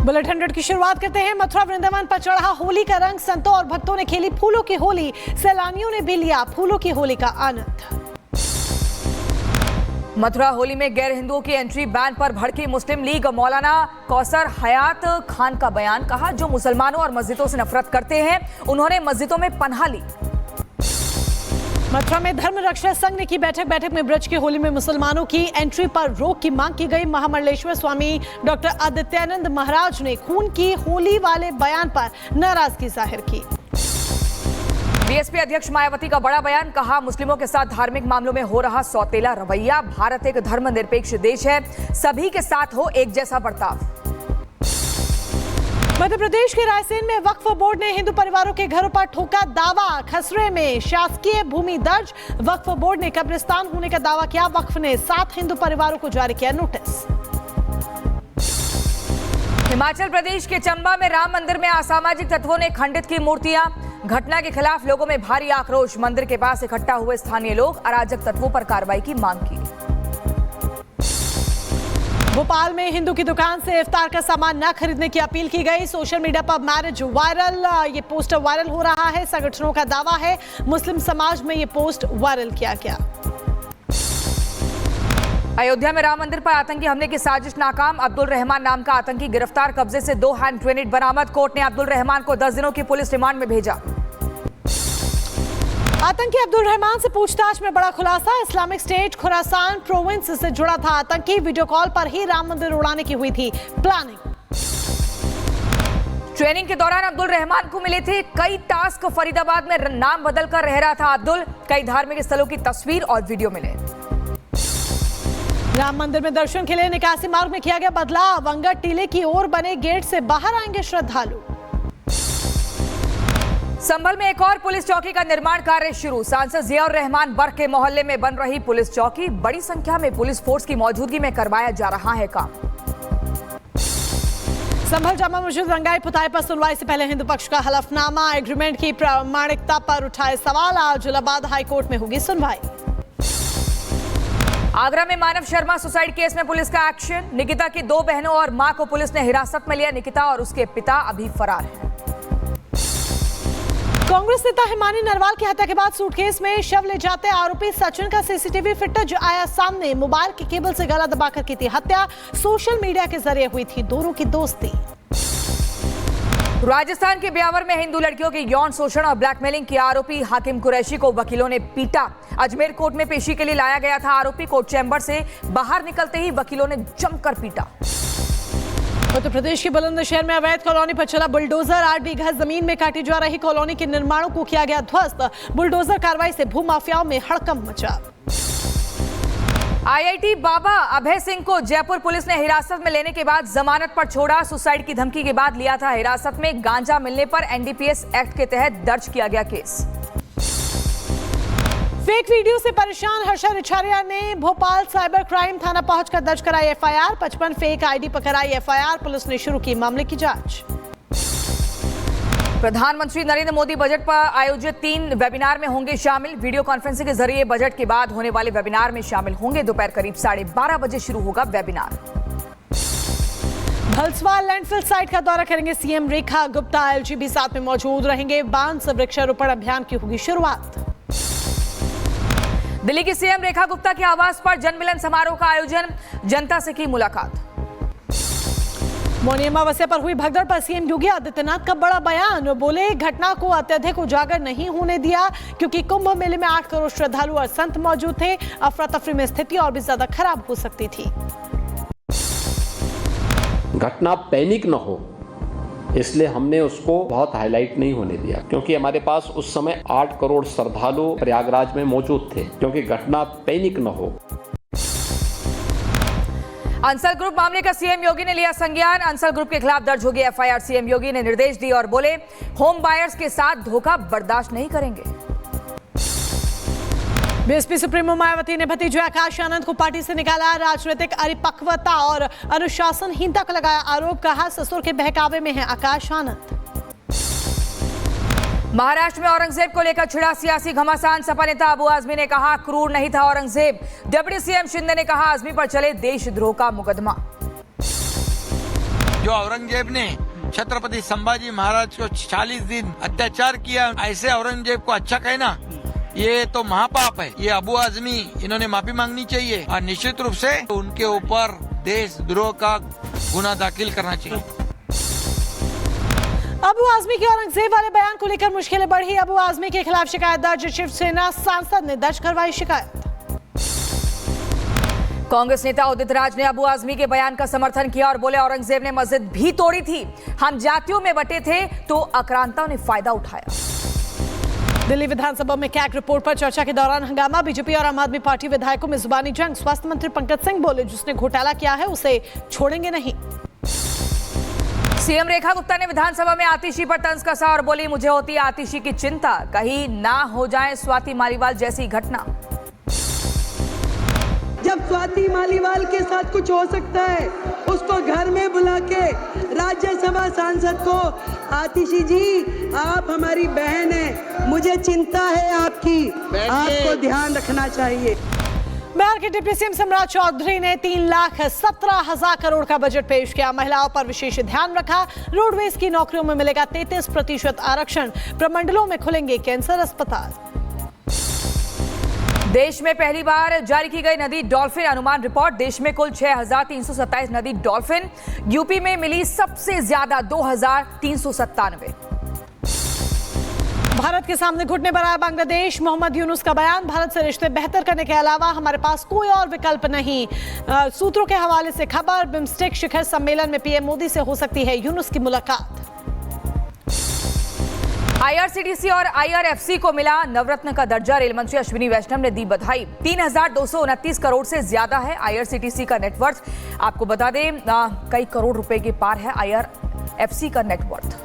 Bullet 100 की शुरुआत करते हैं। मथुरा वृंदावन पर चढ़ा होली का रंग, संतों और भक्तों ने खेली फूलों की होली, सैलानियों ने भी लिया फूलों की होली का आनंद। मथुरा होली में गैर हिंदुओं की एंट्री बैन पर भड़की मुस्लिम लीग। मौलाना कौसर हयात खान का बयान, कहा जो मुसलमानों और मस्जिदों से नफरत करते हैं उन्होंने मस्जिदों में पनाह ली। मथुरा में धर्म रक्षा संघ ने की बैठक में ब्रज की होली में मुसलमानों की एंट्री पर रोक की मांग की गई। महामंडलेश्वर स्वामी डॉक्टर आदित्यानंद महाराज ने खून की होली वाले बयान पर नाराजगी जाहिर की। बीएसपी अध्यक्ष मायावती का बड़ा बयान, कहा मुस्लिमों के साथ धार्मिक मामलों में हो रहा सौतेला रवैया। भारत एक धर्मनिरपेक्ष देश है, सभी के साथ हो एक जैसा बर्ताव। मध्य प्रदेश के रायसेन में वक्फ बोर्ड ने हिंदू परिवारों के घरों पर ठोका दावा। खसरे में शासकीय भूमि दर्ज, वक्फ बोर्ड ने कब्रिस्तान होने का दावा किया। वक्फ ने 7 हिंदू परिवारों को जारी किया नोटिस। हिमाचल प्रदेश के चंबा में राम मंदिर में असामाजिक तत्वों ने खंडित की मूर्तियां। घटना के खिलाफ लोगों में भारी आक्रोश। मंदिर के पास इकट्ठा हुए स्थानीय लोग अराजक तत्वों पर कार्रवाई की मांग की। भोपाल में हिंदू की दुकान से इफ्तार का सामान न खरीदने की अपील की गई। सोशल मीडिया पर मैरिज वायरल, ये पोस्टर वायरल हो रहा है। संगठनों का दावा है मुस्लिम समाज में ये पोस्ट वायरल किया गया। अयोध्या में राम मंदिर पर आतंकी हमले की साजिश नाकाम। अब्दुल रहमान नाम का आतंकी गिरफ्तार, कब्जे से 2 हैंड ग्रेनेड बरामद। कोर्ट ने अब्दुल रहमान को 10 दिनों की पुलिस रिमांड में भेजा। आतंकी अब्दुल रहमान से पूछताछ में बड़ा खुलासा। इस्लामिक स्टेट खुरासान प्रोविंस से जुड़ा था आतंकी। वीडियो कॉल पर ही राम मंदिर उड़ाने की हुई थी प्लानिंग। ट्रेनिंग के दौरान अब्दुल रहमान को मिले थे कई टास्क। फरीदाबाद में नाम बदलकर रह रहा था अब्दुल। कई धार्मिक स्थलों की तस्वीर और वीडियो मिले। राम मंदिर में दर्शन के लिए निकासी मार्ग में किया गया बदलाव। अंगद टीले की ओर बने गेट से बाहर आएंगे श्रद्धालु। संभल में एक और पुलिस चौकी का निर्माण कार्य शुरू। सांसद जियाउर रहमान बर्ग के मोहल्ले में बन रही पुलिस चौकी। बड़ी संख्या में पुलिस फोर्स की मौजूदगी में करवाया जा रहा है काम। संभल जामा मस्जिद रंगाई पुताई पर सुनवाई से पहले हिंदू पक्ष का हलफनामा, एग्रीमेंट की प्रामाणिकता पर उठाए सवाल। आज इलाहाबाद हाईकोर्ट में होगी सुनवाई। आगरा में मानव शर्मा सुसाइड केस में पुलिस का एक्शन। निकिता की 2 बहनों और मां को पुलिस ने हिरासत में लिया। निकिता और उसके पिता अभी फरार हैं। कांग्रेस नेता हिमानी नरवाल की हत्या के बाद सूटकेस में शव ले जाते आरोपी सचिन का सीसीटीवी फुटेज आया सामने। मोबाइल के केबल से गला दबाकर की थी हत्या। सोशल मीडिया के जरिए हुई थी दोनों की दोस्ती। राजस्थान के ब्यावर में हिंदू लड़कियों के यौन शोषण और ब्लैकमेलिंग के आरोपी हाकिम कुरैशी को वकीलों ने पीटा। अजमेर कोर्ट में पेशी के लिए लाया गया था आरोपी। कोर्ट चैंबर से बाहर निकलते ही वकीलों ने जमकर पीटा। उत्तर प्रदेश के बुलंदशहर में अवैध कॉलोनी पर चला बुलडोजर। 8 बीघा जमीन में काटी जा रही कॉलोनी के निर्माणों को किया गया ध्वस्त। बुलडोजर कार्रवाई से भूमाफियाओं में हड़कंप मचा। आईआईटी बाबा अभय सिंह को जयपुर पुलिस ने हिरासत में लेने के बाद जमानत पर छोड़ा। सुसाइड की धमकी के बाद लिया था हिरासत में। गांजा मिलने पर एनडीपीएस एक्ट के तहत दर्ज किया गया केस। फेक वीडियो से परेशान हर्षा रिछारिया ने भोपाल साइबर क्राइम थाना पहुंचकर दर्ज कराई एफआईआर। 55 फेक आईडी पर कराई एफआईआर। पुलिस ने शुरू की मामले की जांच। प्रधानमंत्री नरेंद्र मोदी बजट पर आयोजित 3 वेबिनार में होंगे शामिल। वीडियो कॉन्फ्रेंसिंग के जरिए बजट के बाद होने वाले वेबिनार में शामिल होंगे। दोपहर करीब 12:30 बजे शुरू होगा वेबिनार। भलसवाल लैंडफिल साइट का दौरा करेंगे सीएम रेखा गुप्ता। एलजी भी साथ में मौजूद रहेंगे। बांध से वृक्षारोपण अभियान की होगी शुरुआत। दिल्ली की सीएम रेखा गुप्ता के आवास पर जनमिलन समारोह का आयोजन। जनता से की मुलाकात। मौनी अमावस्या पर हुई भगदड़ पर सीएम योगी आदित्यनाथ का बड़ा बयान। बोले घटना को अत्यधिक उजागर नहीं होने दिया क्योंकि कुंभ मेले में 8 करोड़ श्रद्धालु और संत मौजूद थे। अफरा तफरी में स्थिति और भी ज्यादा खराब हो सकती थी। घटना पैनिक न हो इसलिए हमने उसको बहुत हाईलाइट नहीं होने दिया क्योंकि हमारे पास उस समय 8 करोड़ श्रद्धालु प्रयागराज में मौजूद थे। क्योंकि घटना पैनिक न हो। अंसल ग्रुप मामले का सीएम योगी ने लिया संज्ञान। अंसल ग्रुप के खिलाफ दर्ज होगी एफआईआर। सीएम योगी ने निर्देश दिए और बोले होम बायर्स के साथ धोखा बर्दाश्त नहीं करेंगे। बीएसपी सुप्रीमो मायावती ने भतीजे आकाश आनंद को पार्टी से निकाला। राजनीतिक अरिपक्वता और अनुशासनहीनता का लगाया आरोप। कहा ससुर के बहकावे में है आकाश आनंद। महाराष्ट्र में औरंगजेब को लेकर छिड़ा सियासी घमासान। सपा नेता अबू आजमी ने कहा क्रूर नहीं था औरंगजेब। डिप्टी सीएम शिंदे ने कहा आजमी पर चले देशद्रोह का मुकदमा। जो औरंगजेब ने छत्रपति संभाजी महाराज को 40 दिन अत्याचार किया, ऐसे औरंगजेब को अच्छा कहना ये तो महापाप है। ये अबू आजमी इन्होंने माफी मांगनी चाहिए और निश्चित रूप से उनके ऊपर देशद्रोह का गुना दाखिल करना चाहिए। अबू आजमी के औरंगजेब वाले बयान को लेकर मुश्किलें बढ़ी। अबू आजमी के खिलाफ शिकायत दर्ज, शिवसेना सांसद ने दर्ज करवाई शिकायत। कांग्रेस नेता उदित राज ने अबू आजमी के बयान का समर्थन किया और बोले औरंगजेब ने मस्जिद भी तोड़ी थी, हम जातियों में बटे थे तो आक्रांताओं ने फायदा उठाया। दिल्ली विधानसभा में कैग रिपोर्ट पर चर्चा के दौरान हंगामा, बीजेपी और आम आदमी पार्टी विधायकों में जुबानी जंग। स्वास्थ्य मंत्री पंकज सिंह बोले जिसने घोटाला किया है उसे छोड़ेंगे नहीं। सीएम रेखा गुप्ता ने विधानसभा में आतिशी पर तंज कसा और बोली मुझे होती है आतिशी की चिंता, कहीं ना हो जाए स्वाति मालीवाल जैसी घटना। जब स्वाति मालीवाल के साथ कुछ हो सकता है उसको घर में बुला के राज्यसभा सांसद को, आतिशी जी आप हमारी बहन है, मुझे चिंता है आपकी, आपको ध्यान रखना चाहिए। बिहार के डिप्टी सीएम सम्राट चौधरी ने 3,17,000 करोड़ का बजट पेश किया। महिलाओं पर विशेष ध्यान रखा। रोडवेज की नौकरियों में मिलेगा 33% आरक्षण। प्रमंडलों में खुलेंगे कैंसर अस्पताल। देश में पहली बार जारी की गई नदी डॉल्फिन अनुमान रिपोर्ट। देश में कुल 6,327 नदी डॉल्फिन। यूपी में मिली सबसे ज्यादा 2,397। भारत के सामने घुटने पर आया बांग्लादेश। मोहम्मद यूनुस का बयान, भारत से रिश्ते बेहतर करने के अलावा हमारे पास कोई और विकल्प नहीं। सूत्रों के हवाले से खबर, बिम्स्टेक शिखर सम्मेलन में पीएम मोदी से हो सकती है यूनुस की मुलाकात। आईआरसीटीसी और आईआरएफसी को मिला नवरत्न का दर्जा। रेल मंत्री अश्विनी वैष्णव ने दी बधाई। 3,229 करोड़ से ज्यादा है आईआरसीटीसी का नेटवर्थ। आपको बता दें कई करोड़ रुपए के पार है आईआरएफसी का नेटवर्थ।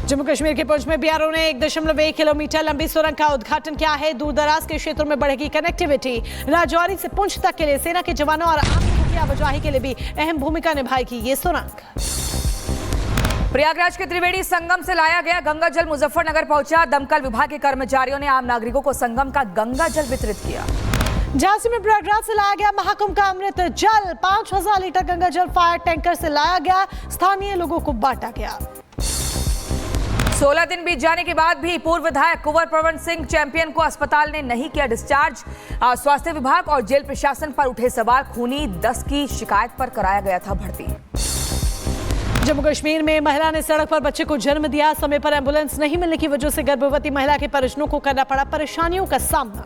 जम्मू कश्मीर के पुंछ में बीआरओ ने 1.1 किलोमीटर लंबी सुरंग का उद्घाटन किया है। दूर दराज के क्षेत्रों में बढ़ेगी कनेक्टिविटी। राजौरी से पुंछ तक के लिए सेना के जवानों और आम लोगों की आवाजाही के लिए भी अहम भूमिका निभाएगी ये सुरंग। प्रयागराज के त्रिवेणी संगम से लाया गया गंगा जल मुजफ्फरनगर पहुंचा। दमकल विभाग के कर्मचारियों ने आम नागरिकों को संगम का गंगा जल वितरित किया। झांसी में प्रयागराज से लाया गया महाकुंभ का अमृत जल। 5,000 लीटर गंगा जल फायर टैंकर से लाया गया। स्थानीय लोगों को बांटा गया। 16 दिन बीत जाने के बाद भी पूर्व विधायक कुंवर प्रवण सिंह चैंपियन को अस्पताल ने नहीं किया डिस्चार्ज। स्वास्थ्य विभाग और जेल प्रशासन पर उठे सवाल। खूनी दस्त की शिकायत पर कराया गया था भर्ती। जम्मू कश्मीर में महिला ने सड़क पर बच्चे को जन्म दिया। समय पर एम्बुलेंस नहीं मिलने की वजह से गर्भवती महिला के परिजनों को करना पड़ा परेशानियों का सामना।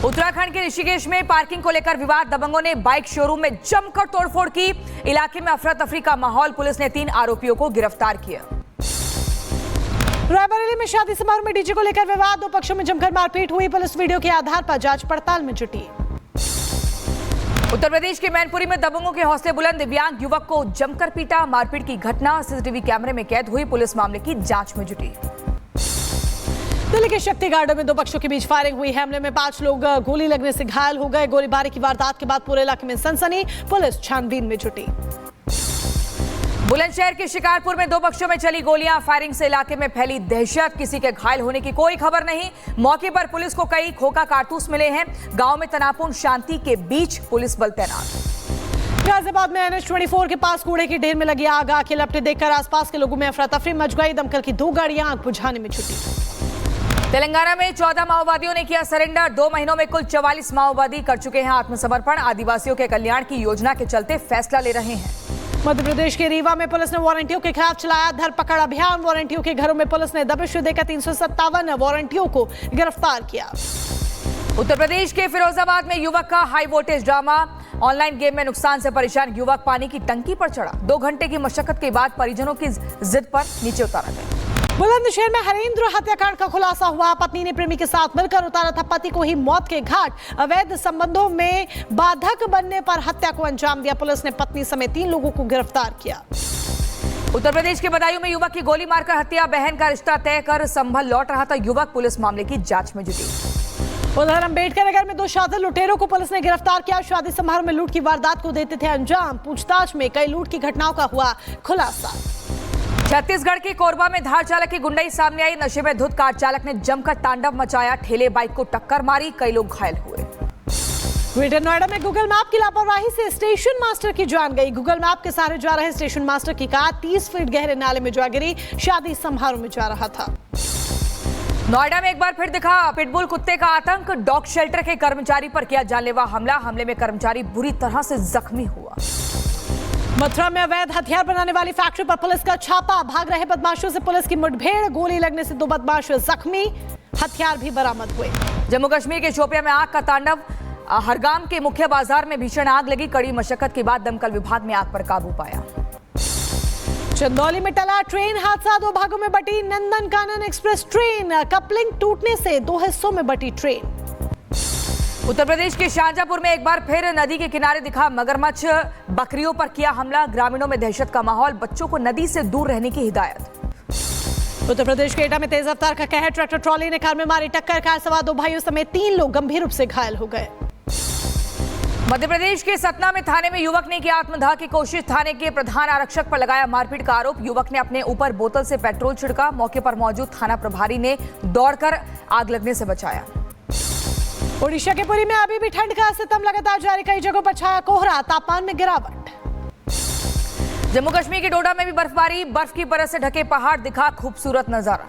उत्तराखंड के ऋषिकेश में पार्किंग को लेकर विवाद। दबंगों ने बाइक शोरूम में जमकर तोड़फोड़ की। इलाके में अफरा तफरी का माहौल। पुलिस ने 3 आरोपियों को गिरफ्तार किया। रायबरेली में शादी समारोह में डीजे को लेकर विवाद। 2 पक्षों में जमकर मारपीट हुई। पुलिस वीडियो के आधार पर जांच पड़ताल में जुटी। उत्तर प्रदेश के मैनपुरी में दबंगों के हौसले बुलंद। दिव्यांग युवक को जमकर पीटा। मारपीट की घटना सीसीटीवी कैमरे में कैद हुई। पुलिस मामले की जांच में जुटी। दिल्ली के शक्ति गार्डन में 2 पक्षों के बीच फायरिंग हुई। हमले में 5 लोग गोली लगने से घायल हो गए। गोलीबारी की वारदात के बाद पूरे इलाके में सनसनी। पुलिस छानबीन में जुटी। बुलंदशहर के शिकारपुर में 2 पक्षों में चली गोलियां। फायरिंग से इलाके में फैली दहशत। किसी के घायल होने की कोई खबर नहीं। मौके पर पुलिस को कई खोखा कारतूस मिले हैं। गांव में तनावपूर्ण शांति के बीच पुलिस बल तैनात। गाजियाबाद में NH24 के पास कूड़े की ढेर में लगी आग। आग के लपटे देखकर आसपास के लोगों में अफरा तफरी मच गई। दमकल की 2 गाड़ियां आग बुझाने में छुटी। तेलंगाना में 14 माओवादियों ने किया सरेंडर। 2 महीनों में कुल 44 माओवादी कर चुके हैं आत्मसमर्पण। आदिवासियों के कल्याण की योजना के चलते फैसला ले रहे हैं। मध्य प्रदेश के रीवा में पुलिस ने वारंटियों के खिलाफ चलाया धरपकड़ अभियान। वारंटियों के घरों में पुलिस ने दबिश देकर 357 वारंटियों को गिरफ्तार किया। उत्तर प्रदेश के फिरोजाबाद में युवक का high voltage drama. Online game में नुकसान से परेशान युवक पानी की टंकी पर चढ़ा। 2 घंटे की मशक्कत के बाद परिजनों की जिद पर नीचे उतारा गया। बुलंदशहर में हरेंद्र हत्याकांड का खुलासा हुआ। पत्नी ने प्रेमी के साथ मिलकर उतारा था पति को ही मौत के घाट। अवैध संबंधों में बाधक बनने पर हत्या को अंजाम दिया। पुलिस ने पत्नी समेत 3 लोगों को गिरफ्तार किया। उत्तर प्रदेश के बदायूं में युवक की गोली मारकर हत्या। बहन का रिश्ता तय कर संभल लौट रहा था युवक। पुलिस मामले की जांच में जुटी। उधर अम्बेडकर नगर में 2 शातिर लुटेरों को पुलिस ने गिरफ्तार किया। शादी समारोह में लूट की वारदात को देते थे अंजाम। पूछताछ में कई लूट की घटनाओं का हुआ खुलासा। छत्तीसगढ़ के कोरबा में धार चालक की गुंडई सामने आई। नशे में धुत कार चालक ने जमकर तांडव मचाया। ठेले बाइक को टक्कर मारी। कई लोग घायल हुए। ग्रेटर नोएडा में गूगल मैप की लापरवाही से स्टेशन मास्टर की जान गई। गूगल मैप के सहारे जा रहे स्टेशन मास्टर की कार 30 फीट गहरे नाले में जा गिरी। शादी समारोह में जा रहा था। नोएडा में एक बार फिर दिखा पिटबुल कुत्ते का आतंक। डॉग शेल्टर के कर्मचारी पर किया जानलेवा हमला। हमले में कर्मचारी बुरी तरह से जख्मी हुआ। मथुरा में अवैध हथियार बनाने वाली फैक्ट्री पर पुलिस का छापा। भाग रहे बदमाशों से पुलिस की मुठभेड़। गोली लगने से 2 बदमाश जख्मी। हथियार भी बरामद हुए। जम्मू कश्मीर के शोपियां में आग का तांडव। हरगाम के मुख्य बाजार में भीषण आग लगी। कड़ी मशक्कत के बाद दमकल विभाग ने आग पर काबू पाया। चंदौली में टला ट्रेन हादसा। 2 भागों में बटी नंदनकानन एक्सप्रेस ट्रेन। कपलिंग टूटने से 2 हिस्सों में बटी ट्रेन। उत्तर प्रदेश के शाहजहांपुर में एक बार फिर नदी के किनारे दिखा मगरमच्छ। बकरियों पर किया हमला। ग्रामीणों में दहशत का माहौल। बच्चों को नदी से दूर रहने की हिदायत। उत्तर प्रदेश के एटा में तेज रफ्तार का कहर। ट्रैक्टर ट्रॉली ने कार में मारी टक्कर। कार सवार 2 भाइयों समेत 3 लोग गंभीर रूप से घायल हो गए। मध्य प्रदेश के सतना में थाने में युवक ने की आत्मदाह की कोशिश। थाने के प्रधान आरक्षक पर लगाया मारपीट का आरोप। युवक ने अपने ऊपर बोतल से पेट्रोल छिड़का। मौके पर मौजूद थाना प्रभारी ने दौड़कर आग लगने से बचाया। ओडिशा के पुरी में अभी भी ठंड का सितम लगातार जारी। कई जगहों पर छाया कोहरा। तापमान में गिरावट। जम्मू कश्मीर के डोडा में भी बर्फबारी। बर्फ की परत से ढके पहाड़ दिखा खूबसूरत नजारा।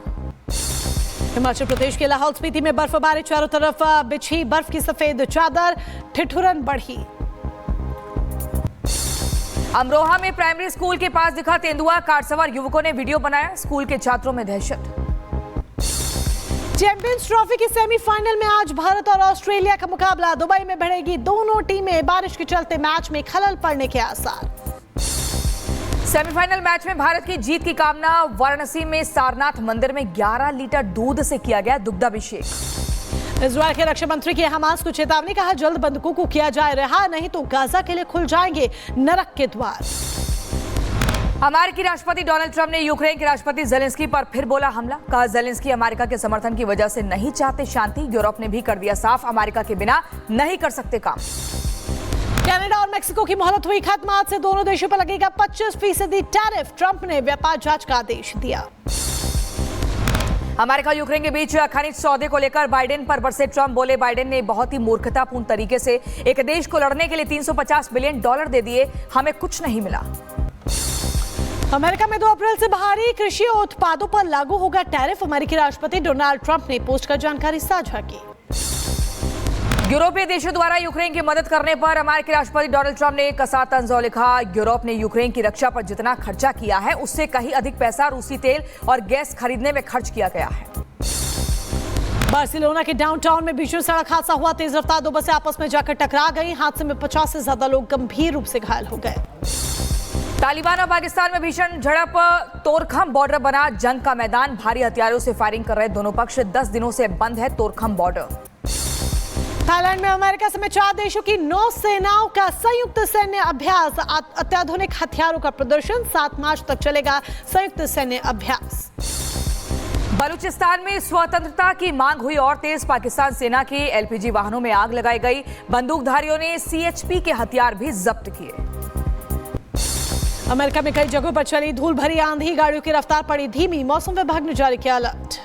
हिमाचल प्रदेश के लाहौल स्पीति में बर्फबारी। चारों तरफ बिछी बर्फ की सफेद चादर। ठिठुरन बढ़ी। अमरोहा में प्राइमरी स्कूल के पास दिखा तेंदुआ। कार सवार युवकों ने वीडियो बनाया। स्कूल के छात्रों में दहशत। चैंपियंस ट्रॉफी के सेमीफाइनल में आज भारत और ऑस्ट्रेलिया का मुकाबला। दुबई में भिड़ेगी दोनों टीमें। बारिश के चलते मैच में खलल पड़ने के आसार। सेमीफाइनल मैच में भारत की जीत की कामना। वाराणसी में सारनाथ मंदिर में 11 लीटर दूध से किया गया दुग्धाभिषेक। इजरायल के रक्षा मंत्री की हमास को चेतावनी। कहा जल्द बंदूकों को किया जाए रिहा, नहीं तो गाजा के लिए खुल जाएंगे नरक के द्वार। अमेरिकी राष्ट्रपति डोनाल्ड ट्रंप ने यूक्रेन के राष्ट्रपति जेलेंस्की पर फिर बोला हमला। कहा जेलेंस्की अमेरिका के समर्थन की वजह से नहीं चाहते शांति। यूरोप ने भी कर दिया साफ, अमेरिका के बिना नहीं कर सकते काम। कनाडा और मेक्सिको की मोहलत हुई खत्म। आज से दोनों देशों पर लगेगा 25% टैरिफ। ट्रंप ने व्यापार जांच का आदेश दिया। अमेरिका यूक्रेन के बीच खनिज सौदे को लेकर बाइडेन पर बरसे ट्रंप। बोले बाइडेन ने बहुत ही मूर्खतापूर्ण तरीके से एक देश को लड़ने के लिए $350 बिलियन दे दिए। हमें कुछ नहीं मिला। अमेरिका में 2 अप्रैल से बाहरी कृषि उत्पादों पर लागू होगा टैरिफ। अमेरिकी राष्ट्रपति डोनाल्ड ट्रंप ने पोस्ट कर जानकारी साझा की। यूरोपीय देशों द्वारा यूक्रेन की मदद करने पर अमेरिकी राष्ट्रपति डोनाल्ड ट्रंप ने कसा तंज लिखा। यूरोप ने यूक्रेन की रक्षा पर जितना खर्चा किया है उससे कहीं अधिक पैसा रूसी तेल और गैस खरीदने में खर्च किया गया है। बार्सिलोना के डाउनटाउन में भीषण सड़क हादसा हुआ। तेज रफ्तार 2 बसें आपस में जाकर टकरा गई। हादसे में 50 से ज्यादा लोग गंभीर रूप से घायल हो गए। तालिबान और पाकिस्तान में भीषण झड़प। तोरखम बॉर्डर बना जंग का मैदान। भारी हथियारों से फायरिंग कर रहे दोनों पक्ष। 10 दिनों से बंद है तोरखम बॉर्डर। थाईलैंड में अमेरिका समेत 4 देशों की 9 सेनाओं का संयुक्त सैन्य अभ्यास। अत्याधुनिक हथियारों का प्रदर्शन। 7 मार्च तक चलेगा संयुक्त सैन्य अभ्यास। बलूचिस्तान में स्वतंत्रता की मांग हुई और तेज। पाकिस्तान सेना की LPG वाहनों में आग लगाई गई। बंदूकधारियों ने CHP के हथियार भी जब्त किए। अमेरिका में कई जगहों पर चली धूल भरी आंधी। गाड़ियों की रफ्तार पड़ी धीमी। मौसम विभाग ने जारी किया अलर्ट।